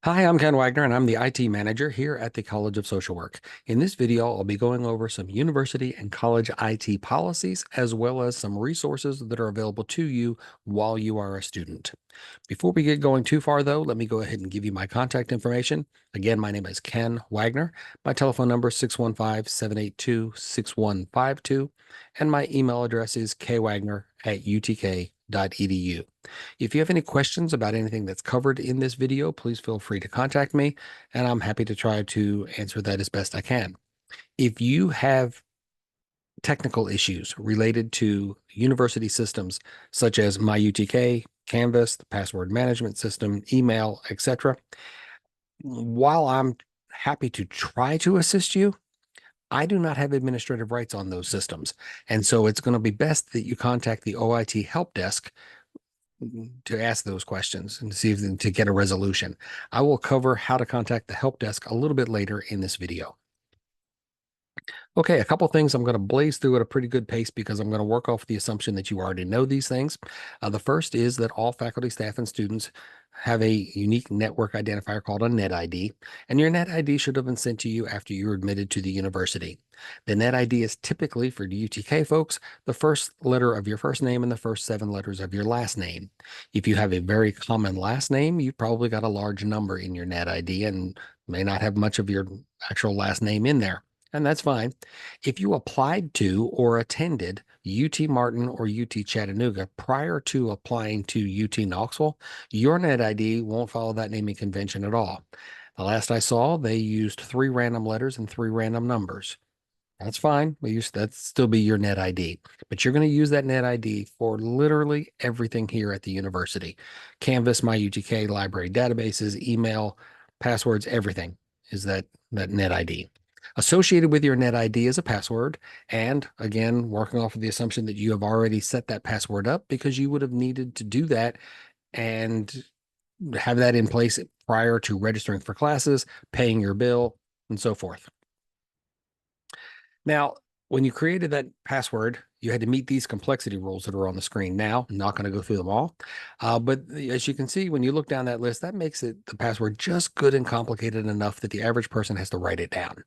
Hi, I'm Ken Wagner, and I'm the IT manager here at the College of Social Work. In this video, I'll be going over some university and college IT policies, as well as some resources that are available to you while you are a student. Before we get going too far, though, let me go ahead and give you my contact information. Again, my name is Ken Wagner. My telephone number is 615-782-6152, and my email address is kwagner@utk.edu. If you have any questions about anything that's covered in this video, please feel free to contact me, and I'm happy to try to answer that as best I can. If you have technical issues related to university systems such as MyUTK, Canvas, the password management system, email, etc., while I'm happy to try to assist you, I do not have administrative rights on those systems. And so it's going to be best that you contact the OIT help desk to ask those questions and see if to get a resolution. I will cover how to contact the help desk a little bit later in this video. Okay, a couple things I'm going to blaze through at a pretty good pace because I'm going to work off the assumption that you already know these things. The first is that all faculty, staff, and students have a unique network identifier called a NetID, and your NetID should have been sent to you after you were admitted to the university. The NetID is typically, for UTK folks, the first letter of your first name and the first 7 letters of your last name. If you have a very common last name, you've probably got a large number in your NetID and may not have much of your actual last name in there. And that's fine. If you applied to or attended UT Martin or UT Chattanooga prior to applying to UT Knoxville, your NetID won't follow that naming convention at all. The last I saw, they used 3 random letters and 3 random numbers. That's fine. That's still be your NetID, but you're going to use that NetID for literally everything here at the university. Canvas, MyUTK, library databases, email, passwords, everything is that NetID. Associated with your NetID is a password. And again, working off of the assumption that you have already set that password up because you would have needed to do that and have that in place prior to registering for classes, paying your bill, and so forth. Now, when you created that password, you had to meet these complexity rules that are on the screen now. I'm not going to go through them all. But as you can see, when you look down that list, that makes the password just good and complicated enough that the average person has to write it down.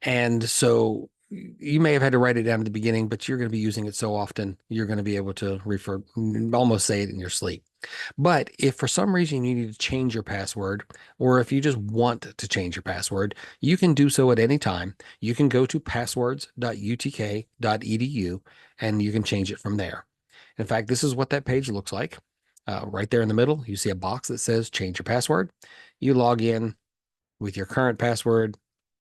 And so you may have had to write it down at the beginning, but you're going to be using it so often, you're going to be able to almost say it in your sleep. But if for some reason you need to change your password, or if you just want to change your password, you can do so at any time. You can go to passwords.utk.edu and you can change it from there. In fact, this is what that page looks like. Right there in the middle, you see a box that says change your password. You log in with your current password,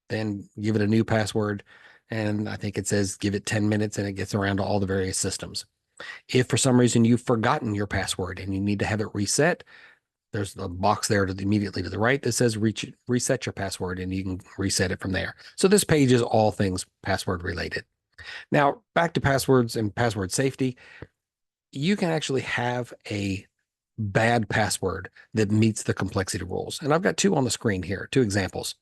then give it a new password. And I think it says give it 10 minutes and it gets around to all the various systems. If for some reason you've forgotten your password and you need to have it reset, there's a box there immediately to the right that says reset your password and you can reset it from there. So this page is all things password related. Now, back to passwords and password safety. You can actually have a bad password that meets the complexity rules. And I've got 2 on the screen here, 2 examples.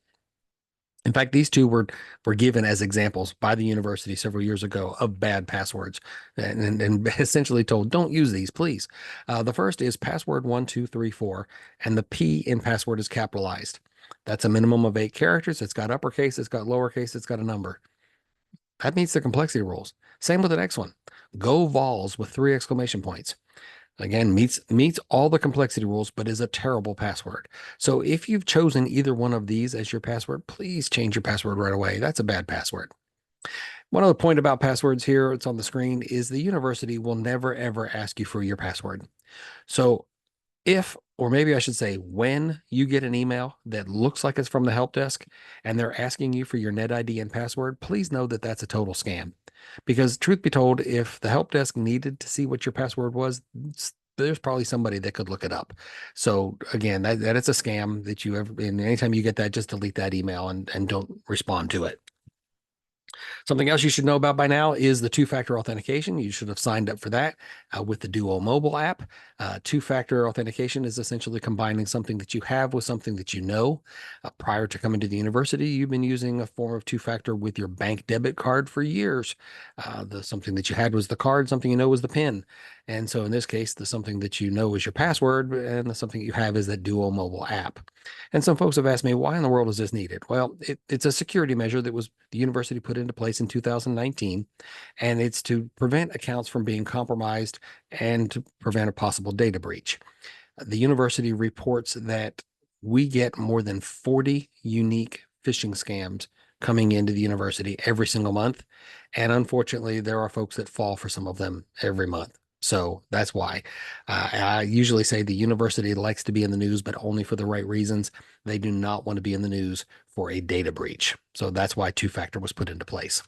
In fact, these 2 were given as examples by the university several years ago of bad passwords and essentially told, don't use these, please. The first is password 1234, and the P in password is capitalized. That's a minimum of 8 characters. It's got uppercase, it's got lowercase, it's got a number. That meets the complexity rules. Same with the next one. Go Vols with 3 exclamation points. Again, meets all the complexity rules, but is a terrible password. So if you've chosen either one of these as your password, please change your password right away. That's a bad password. One other point about passwords here, it's on the screen, is the university will never ever ask you for your password. So if, or maybe I should say, when you get an email that looks like it's from the help desk and they're asking you for your NetID and password, please know that that's a total scam. Because truth be told, if the help desk needed to see what your password was, there's probably somebody that could look it up. So again, that is a scam that you ever, and anytime you get that, just delete that email and don't respond to it. Something else you should know about by now is the 2-factor authentication. You should have signed up for that with the Duo mobile app. 2-factor authentication is essentially combining something that you have with something that you know. Prior to coming to the university, you've been using a form of 2-factor with your bank debit card for years. Something that you had was the card, something you know was the PIN. And so in this case, the something that you know is your password, and the something you have is that Duo mobile app. And some folks have asked me, why in the world is this needed? Well, it's a security measure that was the university put into place in 2019, and it's to prevent accounts from being compromised and to prevent a possible data breach. The university reports that we get more than 40 unique phishing scams coming into the university every single month. And unfortunately, there are folks that fall for some of them every month. So that's why I usually say the university likes to be in the news, but only for the right reasons. They do not want to be in the news for a data breach. So that's why two-factor was put into place.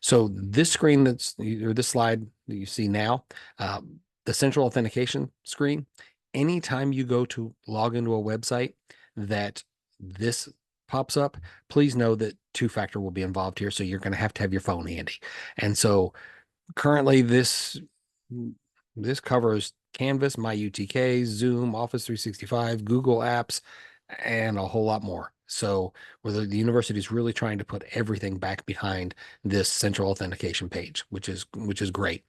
So this screen or this slide that you see now, the central authentication screen, anytime you go to log into a website that this pops up, please know that two-factor will be involved here. So you're going to have your phone handy. And so currently this covers Canvas, MyUTK, Zoom, Office 365, Google Apps, and a whole lot more. So where the university is really trying to put everything back behind this central authentication page, which is great.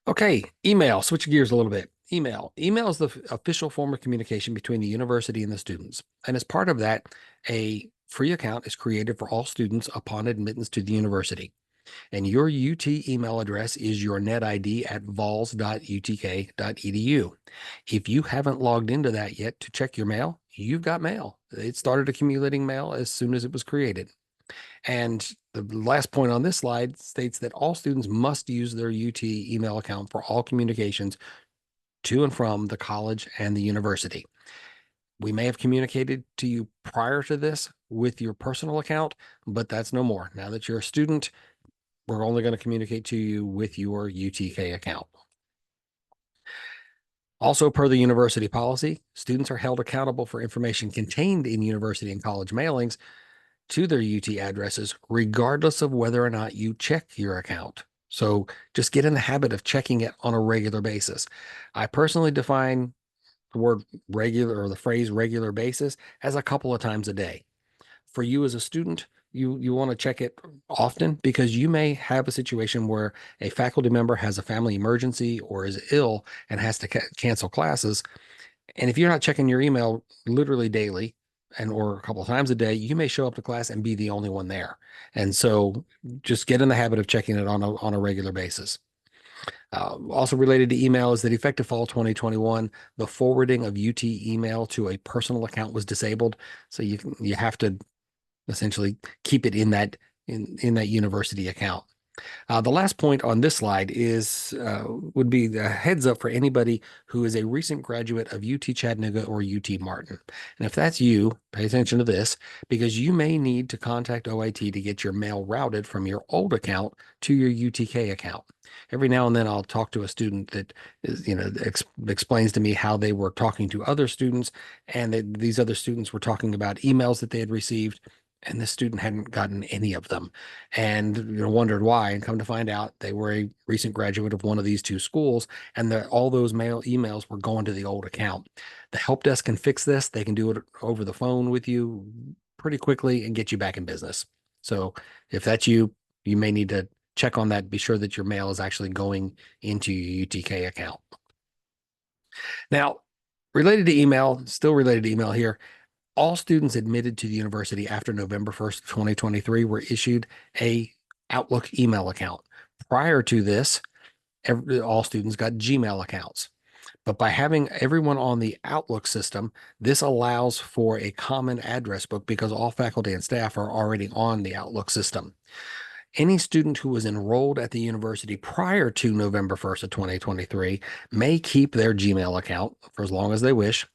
Okay, email, switch gears a little bit. Email is the official form of communication between the university and the students. And as part of that, a free account is created for all students upon admittance to the university. And your UT email address is your net ID at vols.utk.edu. If you haven't logged into that yet to check your mail, you've got mail. It started accumulating mail as soon as it was created. And the last point on this slide states that all students must use their UT email account for all communications to and from the college and the university. We may have communicated to you prior to this with your personal account, but that's no more. Now that you're a student, we're only going to communicate to you with your UTK account. Also, per the university policy, students are held accountable for information contained in university and college mailings to their UT addresses, regardless of whether or not you check your account. So just get in the habit of checking it on a regular basis. I personally define the word regular or the phrase regular basis as a couple of times a day. For you as a student, you want to check it often because you may have a situation where a faculty member has a family emergency or is ill and has to cancel classes. And if you're not checking your email literally daily or a couple of times a day, you may show up to class and be the only one there. And so just get in the habit of checking it on a regular basis. Also related to email is that effective fall 2021, the forwarding of UT email to a personal account was disabled. So you have to essentially keep it in that university account. The last point on this slide would be the heads up for anybody who is a recent graduate of UT Chattanooga or UT Martin. And if that's you, pay attention to this because you may need to contact OIT to get your mail routed from your old account to your UTK account. Every now and then I'll talk to a student that is, explains to me how they were talking to other students and that these other students were talking about emails that they had received and this student hadn't gotten any of them and wondered why, and come to find out they were a recent graduate of one of these two schools and all those emails were going to the old account. The help desk can fix this. They can do it over the phone with you pretty quickly and get you back in business. So if that's you, you may need to check on that. Be sure that your mail is actually going into your UTK account. Now, still related to email here, all students admitted to the university after November 1st, 2023 were issued a Outlook email account. Prior to this, all students got Gmail accounts. But by having everyone on the Outlook system, this allows for a common address book because all faculty and staff are already on the Outlook system. Any student who was enrolled at the university prior to November 1st of 2023 may keep their Gmail account for as long as they wish.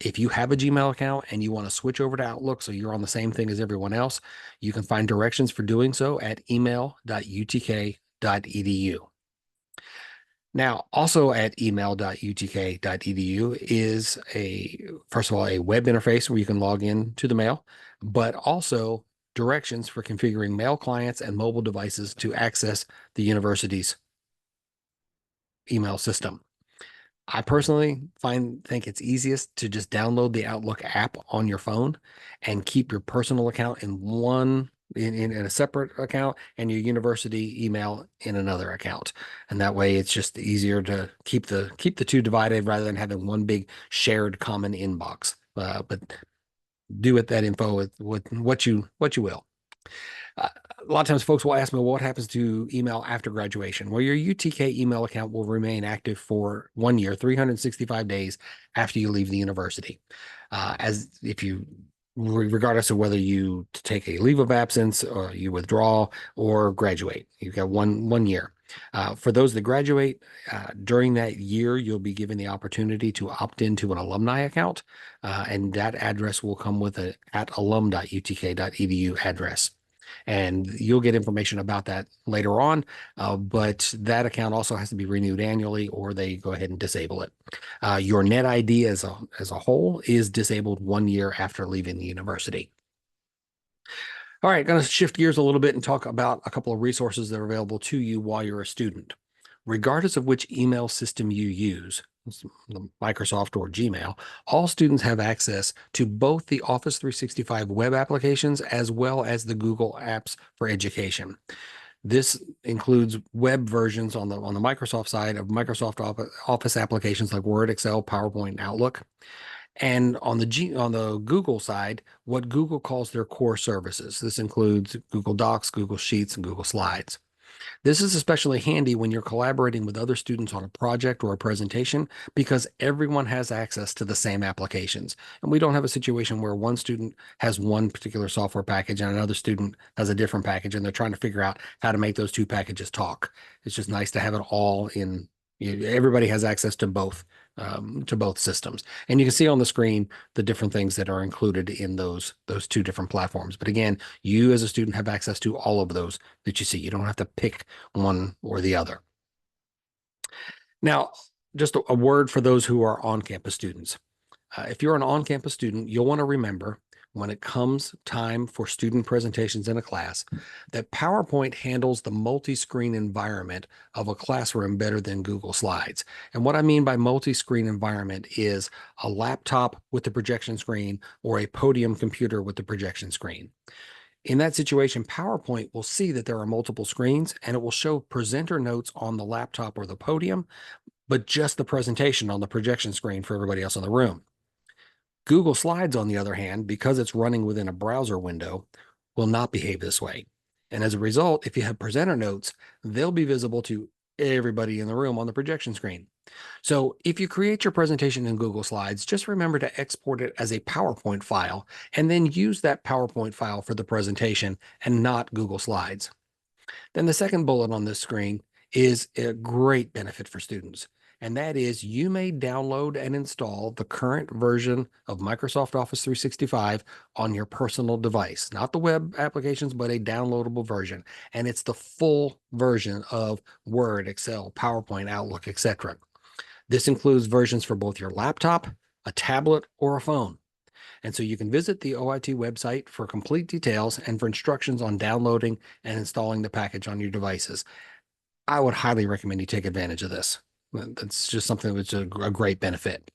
If you have a Gmail account and you want to switch over to Outlook so you're on the same thing as everyone else, you can find directions for doing so at email.utk.edu. Now, also at email.utk.edu is first of all, a web interface where you can log in to the mail, but also directions for configuring mail clients and mobile devices to access the university's email system. I personally think it's easiest to just download the Outlook app on your phone and keep your personal account in one in a separate account and your university email in another account. And that way it's just easier to keep the two divided rather than having one big shared common inbox. But do with that info with what you will. A lot of times folks will ask me, well, what happens to email after graduation? Well, your UTK email account will remain active for 1 year, 365 days after you leave the university. As if you, regardless of whether you take a leave of absence or you withdraw or graduate, you've got one year. For those that graduate during that year, you'll be given the opportunity to opt into an alumni account, and that address will come with a at alum.utk.edu address. And you'll get information about that later on, but that account also has to be renewed annually, or they go ahead and disable it. Your net ID as a whole is disabled 1 year after leaving the university. All right, going to shift gears a little bit and talk about a couple of resources that are available to you while you're a student. Regardless of which email system you use, Microsoft or Gmail, all students have access to both the Office 365 web applications as well as the Google Apps for Education. This includes web versions on the Microsoft side of Microsoft Office applications like Word, Excel, PowerPoint, and Outlook. And on the Google side, what Google calls their core services. This includes Google Docs, Google Sheets, and Google Slides. This is especially handy when you're collaborating with other students on a project or a presentation because everyone has access to the same applications. And we don't have a situation where one student has one particular software package and another student has a different package, and they're trying to figure out how to make those two packages talk. It's just nice to have it all in. Everybody has access to both systems. And you can see on the screen the different things that are included in those two different platforms. But again, you as a student have access to all of those that you see. You don't have to pick one or the other. Now, just a word for those who are on-campus students. If you're an on-campus student, you'll want to remember when it comes time for student presentations in a class, that PowerPoint handles the multi-screen environment of a classroom better than Google Slides. And what I mean by multi-screen environment is a laptop with the projection screen or a podium computer with the projection screen. In that situation, PowerPoint will see that there are multiple screens and it will show presenter notes on the laptop or the podium, but just the presentation on the projection screen for everybody else in the room. Google Slides, on the other hand, because it's running within a browser window, will not behave this way. And as a result, if you have presenter notes, they'll be visible to everybody in the room on the projection screen. So if you create your presentation in Google Slides, just remember to export it as a PowerPoint file and then use that PowerPoint file for the presentation and not Google Slides. Then the second bullet on this screen is a great benefit for students. And that is you may download and install the current version of Microsoft Office 365 on your personal device, not the web applications, but a downloadable version. And it's the full version of Word, Excel, PowerPoint, Outlook, etc. This includes versions for both your laptop, a tablet, or a phone. And so you can visit the OIT website for complete details and for instructions on downloading and installing the package on your devices. I would highly recommend you take advantage of this. That's just something that's a great benefit.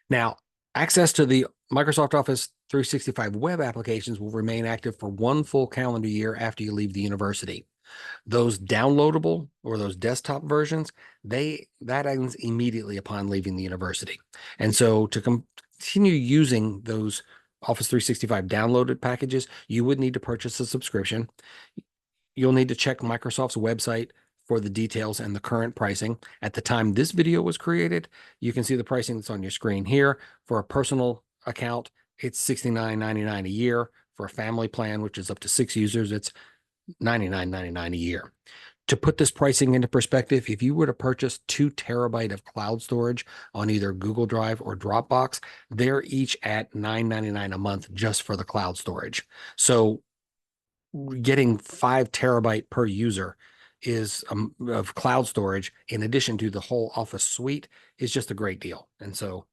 Now, access to the Microsoft Office 365 web applications will remain active for 1 full calendar year after you leave the university. Those downloadable or those desktop versions, that ends immediately upon leaving the university. And so to continue using those Office 365 downloaded packages, you would need to purchase a subscription. You'll need to check Microsoft's website for the details and the current pricing. At the time this video was created, you can see the pricing that's on your screen here. For a personal account, it's $69.99 a year. For a family plan, which is up to 6 users, it's $99.99 a year. To put this pricing into perspective, if you were to purchase 2 terabyte of cloud storage on either Google Drive or Dropbox, they're each at $9.99 a month just for the cloud storage. So getting 5 terabyte per user is of cloud storage in addition to the whole Office suite is just a great deal. And so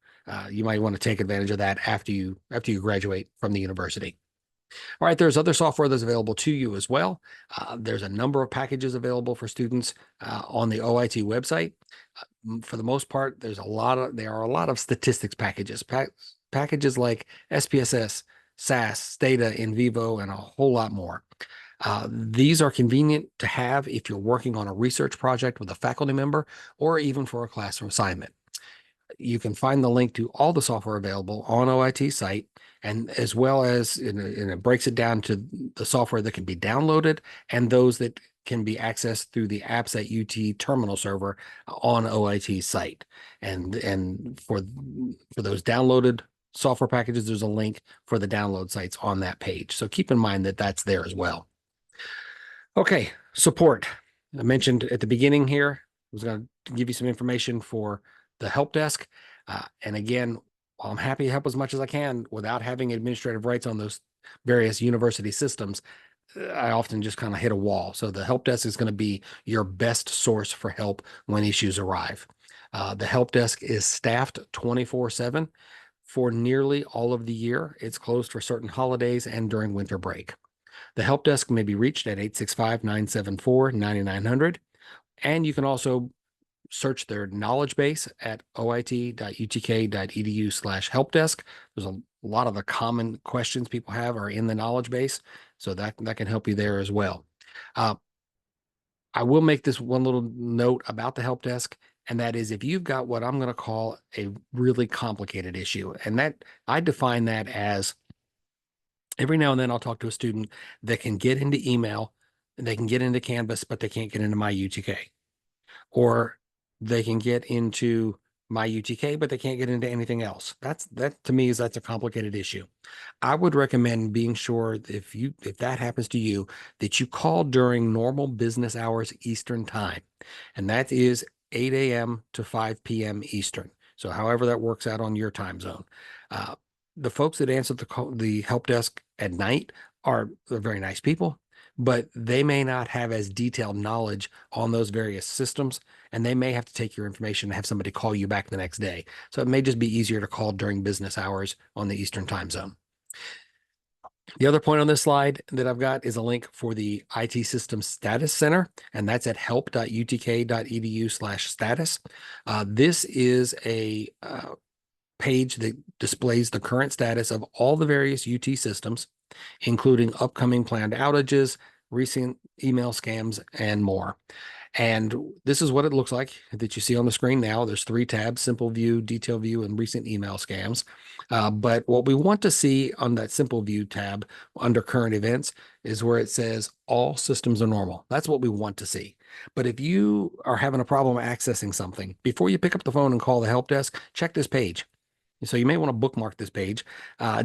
you might want to take advantage of that after you graduate from the university. All right, there's other software that's available to you as well. There's a number of packages available for students on the OIT website. For the most part, there are a lot of statistics packages, packages like SPSS, SAS, Stata, NVivo, and a whole lot more. These are convenient to have if you're working on a research project with a faculty member or even for a classroom assignment. You can find the link to all the software available on OIT site, and as well as and it breaks it down to the software that can be downloaded and those that can be accessed through the Apps at UT terminal server on OIT site. And for those downloaded software packages, there's a link for the download sites on that page. So keep in mind that that's there as well. Okay, support. I mentioned at the beginning here, I was going to give you some information for the help desk. And again, while I'm happy to help as much as I can without having administrative rights on those various university systems, I often just kind of hit a wall. So the help desk is going to be your best source for help when issues arrive. The help desk is staffed 24/7 for nearly all of the year. It's closed for certain holidays and during winter break. The help desk may be reached at 865-974-9900. And you can also search their knowledge base at oit.utk.edu/helpdesk. There's a lot of the common questions people have are in the knowledge base, so that can help you there as well. I will make this one little note about the help desk, and that is if you've got what I'm going to call a really complicated issue, and that I define that as every now and then I'll talk to a student that can get into email, and they can get into Canvas, but they can't get into my UTK. Or they can get into my UTK, but they can't get into anything else. That to me that's a complicated issue. I would recommend being sure if that happens to you, that you call during normal business hours Eastern time. And that is 8 a.m. to 5 p.m. Eastern. So however that works out on your time zone. The folks that answer the help desk at night they're very nice people, but they may not have as detailed knowledge on those various systems, and they may have to take your information and have somebody call you back the next day. So it may just be easier to call during business hours on the Eastern time zone. The other point on this slide that I've got is a link for the IT Systems Status Center, and that's at help.utk.edu/status. This is a page that displays the current status of all the various UT systems, including upcoming planned outages, recent email scams, and more. And this is what it looks like that you see on the screen now. There's 3 tabs: Simple View, Detail View, and Recent Email Scams. But what we want to see on that Simple View tab under Current Events is where it says all systems are normal. That's what we want to see. But if you are having a problem accessing something, before you pick up the phone and call the help desk, check this page. So you may want to bookmark this page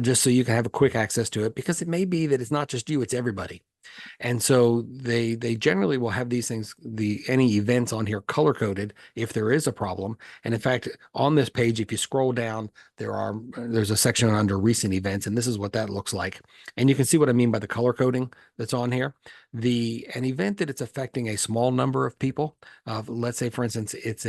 just so you can have a quick access to it, because it may be that it's not just you, it's everybody. And so they generally will have these things, any events on here color coded if there is a problem. And in fact, on this page, if you scroll down, there's a section under recent events, and this is what that looks like. And you can see what I mean by the color coding that's on here. An event that it's affecting a small number of people. Let's say, for instance, it's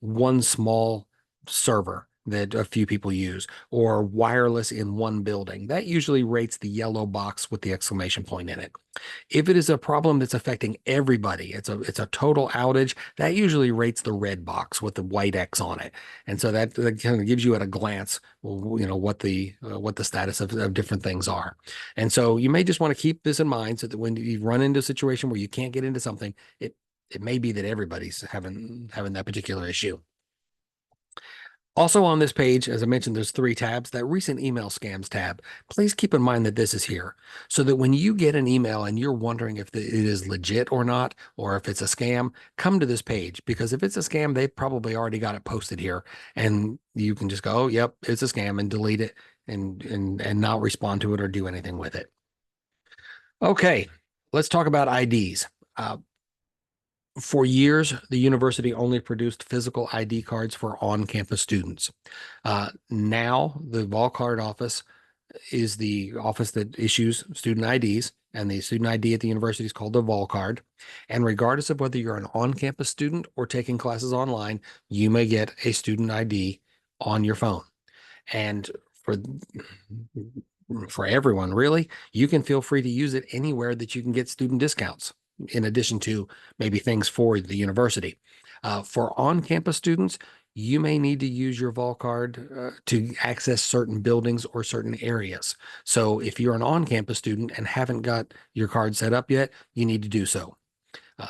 one small server that a few people use, or wireless in one building. That usually rates the yellow box with the exclamation point in it. If it is a problem that's affecting everybody, it's a total outage, that usually rates the red box with the white X on it. And so that kind of gives you at a glance, what the status of different things are. And so you may just want to keep this in mind, so that when you run into a situation where you can't get into something, it may be that everybody's having that particular issue. Also on this page, as I mentioned, there's 3 tabs. That recent email scams tab, please keep in mind that this is here, so that when you get an email and you're wondering if it is legit or not, or if it's a scam, come to this page, because if it's a scam, they probably already got it posted here, and you can just go, oh, yep, it's a scam, and delete it and not respond to it or do anything with it. Okay, let's talk about IDs. For years, the university only produced physical ID cards for on-campus students. Now, the Vol Card office is the office that issues student IDs, and the student ID at the university is called the Vol Card. And regardless of whether you're an on-campus student or taking classes online, you may get a student ID on your phone. And for everyone, really, you can feel free to use it anywhere that you can get student discounts, in addition to maybe things for the university. For on-campus students, you may need to use your Vol card to access certain buildings or certain areas. So if you're an on-campus student and haven't got your card set up yet, you need to do so.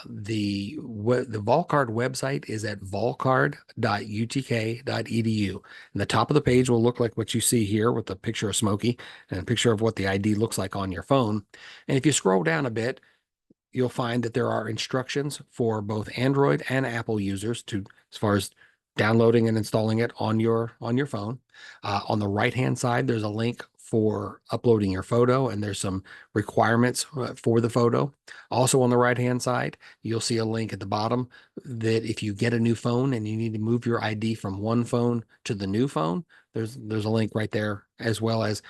The Volcard website is at volcard.utk.edu. And the top of the page will look like what you see here with a picture of Smokey and a picture of what the ID looks like on your phone. And if you scroll down a bit, you'll find that there are instructions for both Android and Apple users to, as far as downloading and installing it on your phone. On the right-hand side, there's a link for uploading your photo, and there's some requirements for the photo. Also on the right-hand side, you'll see a link at the bottom that if you get a new phone and you need to move your ID from one phone to the new phone, there's a link right there, as well as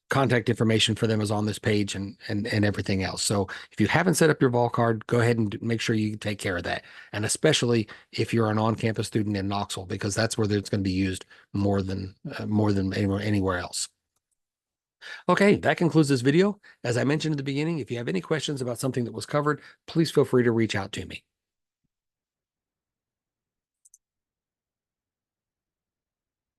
contact information for them is on this page, and everything else. So if you haven't set up your Vol card, go ahead and make sure you take care of that. And especially if you're an on-campus student in Knoxville, because that's where it's going to be used more than anywhere else. Okay, that concludes this video. As I mentioned at the beginning, if you have any questions about something that was covered, please feel free to reach out to me.